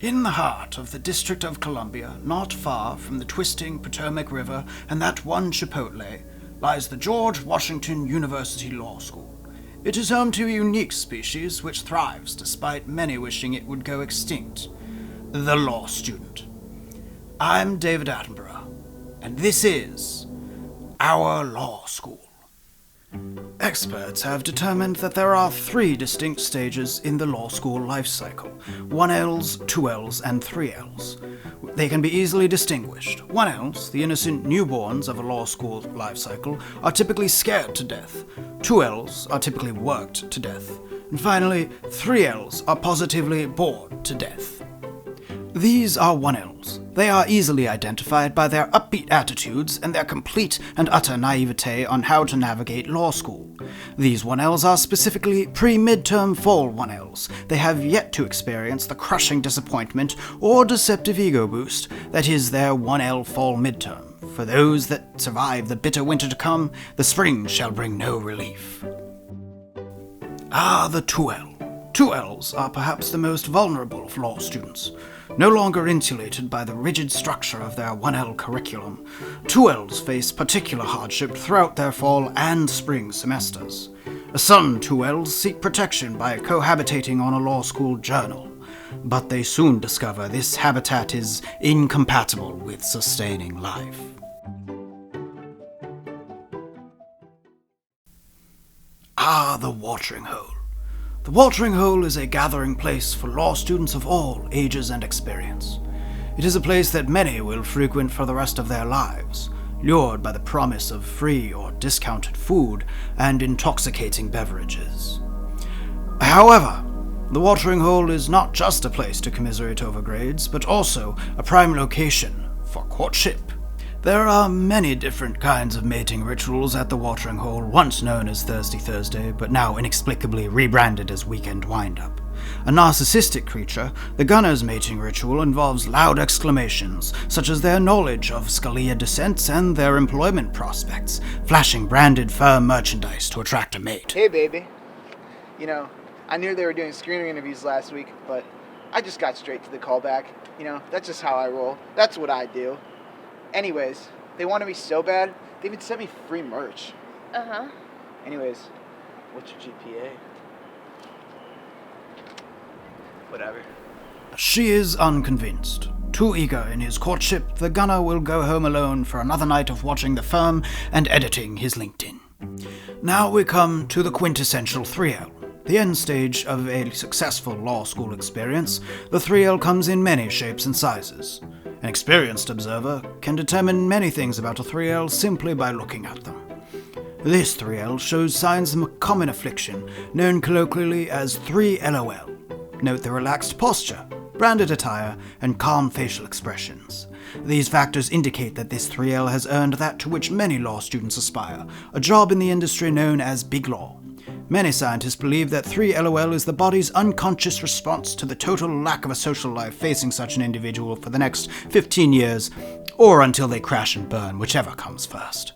In the heart of the District of Columbia, not far from the twisting Potomac River and that one Chipotle, lies the George Washington University Law School. It is home to a unique species which thrives despite many wishing it would go extinct: the law student. I'm David Attenborough, and this is our law school. Experts have determined that there are 3 distinct stages in the law school life cycle: 1Ls, 2Ls, and 3Ls. They can be easily distinguished. 1Ls, the innocent newborns of a law school life cycle, are typically scared to death. 2Ls are typically worked to death. And finally, 3Ls are positively bored to death. These are 1Ls. They are easily identified by their upbeat attitudes and their complete and utter naivete on how to navigate law school. These 1Ls are specifically pre-midterm fall 1Ls. They have yet to experience the crushing disappointment or deceptive ego boost that is their 1L fall midterm. For those that survive the bitter winter to come, the spring shall bring no relief. The 2L. 2Ls are perhaps the most vulnerable of law students. No longer insulated by the rigid structure of their 1L curriculum, 2Ls face particular hardship throughout their fall and spring semesters. Some 2Ls seek protection by cohabitating on a law school journal, but they soon discover this habitat is incompatible with sustaining life. The watering hole. The watering hole is a gathering place for law students of all ages and experience. It is a place that many will frequent for the rest of their lives, lured by the promise of free or discounted food and intoxicating beverages. However, the watering hole is not just a place to commiserate over grades, but also a prime location for courtship. There are many different kinds of mating rituals at the watering hole, once known as Thirsty Thursday, but now inexplicably rebranded as Weekend Wind-Up. A narcissistic creature, the gunner's mating ritual involves loud exclamations, such as their knowledge of Scalia descents and their employment prospects, flashing branded firm merchandise to attract a mate. Hey baby, I knew they were doing screening interviews last week, but I just got straight to the callback. That's just how I roll. That's what I do. Anyways, they wanted me so bad, they even sent me free merch. Anyways, what's your GPA? Whatever. She is unconvinced. Too eager in his courtship, the gunner will go home alone for another night of watching the firm and editing his LinkedIn. Now we come to the quintessential 3L. The end stage of a successful law school experience, the 3L comes in many shapes and sizes. An experienced observer can determine many things about a 3L simply by looking at them. This 3L shows signs of a common affliction, known colloquially as 3LOL. Note the relaxed posture, branded attire, and calm facial expressions. These factors indicate that this 3L has earned that to which many law students aspire, a job in the industry known as big law. Many scientists believe that 3LOL is the body's unconscious response to the total lack of a social life facing such an individual for the next 15 years, or until they crash and burn, whichever comes first.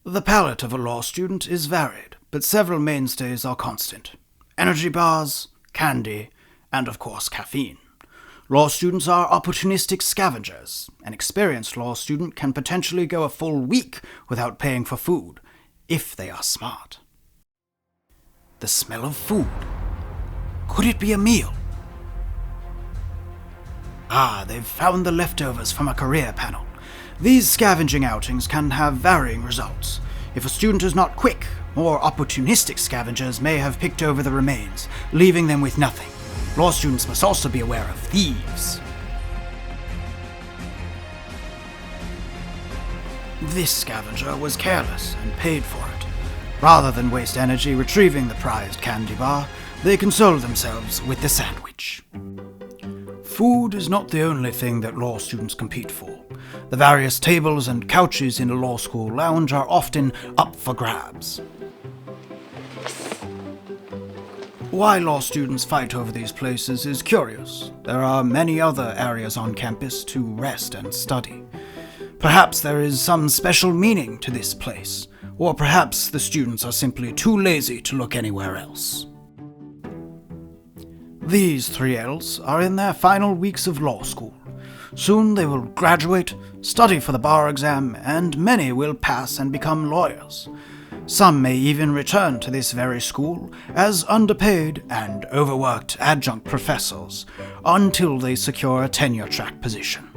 The palate of a law student is varied, but several mainstays are constant: energy bars, candy, and of course caffeine. Law students are opportunistic scavengers. An experienced law student can potentially go a full week without paying for food, if they are smart. The smell of food. Could it be a meal? They've found the leftovers from a career panel. These scavenging outings can have varying results. If a student is not quick, more opportunistic scavengers may have picked over the remains, leaving them with nothing. Law students must also be aware of thieves. This scavenger was careless and paid for it. Rather than waste energy retrieving the prized candy bar, they console themselves with the sandwich. Food is not the only thing that law students compete for. The various tables and couches in a law school lounge are often up for grabs. Why law students fight over these places is curious. There are many other areas on campus to rest and study. Perhaps there is some special meaning to this place, or perhaps the students are simply too lazy to look anywhere else. These 3Ls are in their final weeks of law school. Soon they will graduate, study for the bar exam, and many will pass and become lawyers. Some may even return to this very school as underpaid and overworked adjunct professors until they secure a tenure-track position.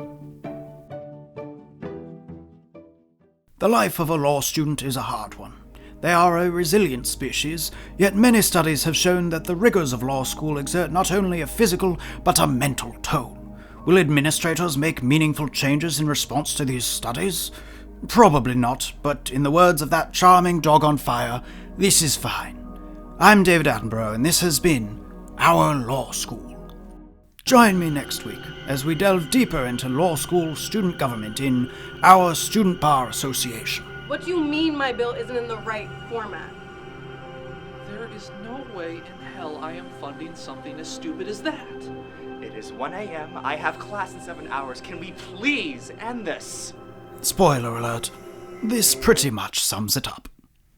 The life of a law student is a hard one. They are a resilient species, yet many studies have shown that the rigors of law school exert not only a physical but a mental toll. Will administrators make meaningful changes in response to these studies? Probably not, but in the words of that charming dog on fire, this is fine. I'm David Attenborough, and this has been Our Law School. Join me next week as we delve deeper into law school student government in Our Student Bar Association. What do you mean my bill isn't in the right format? There is no way in hell I am funding something as stupid as that. It is 1 a.m. I have class in 7 hours. Can we please end this? Spoiler alert, this pretty much sums it up.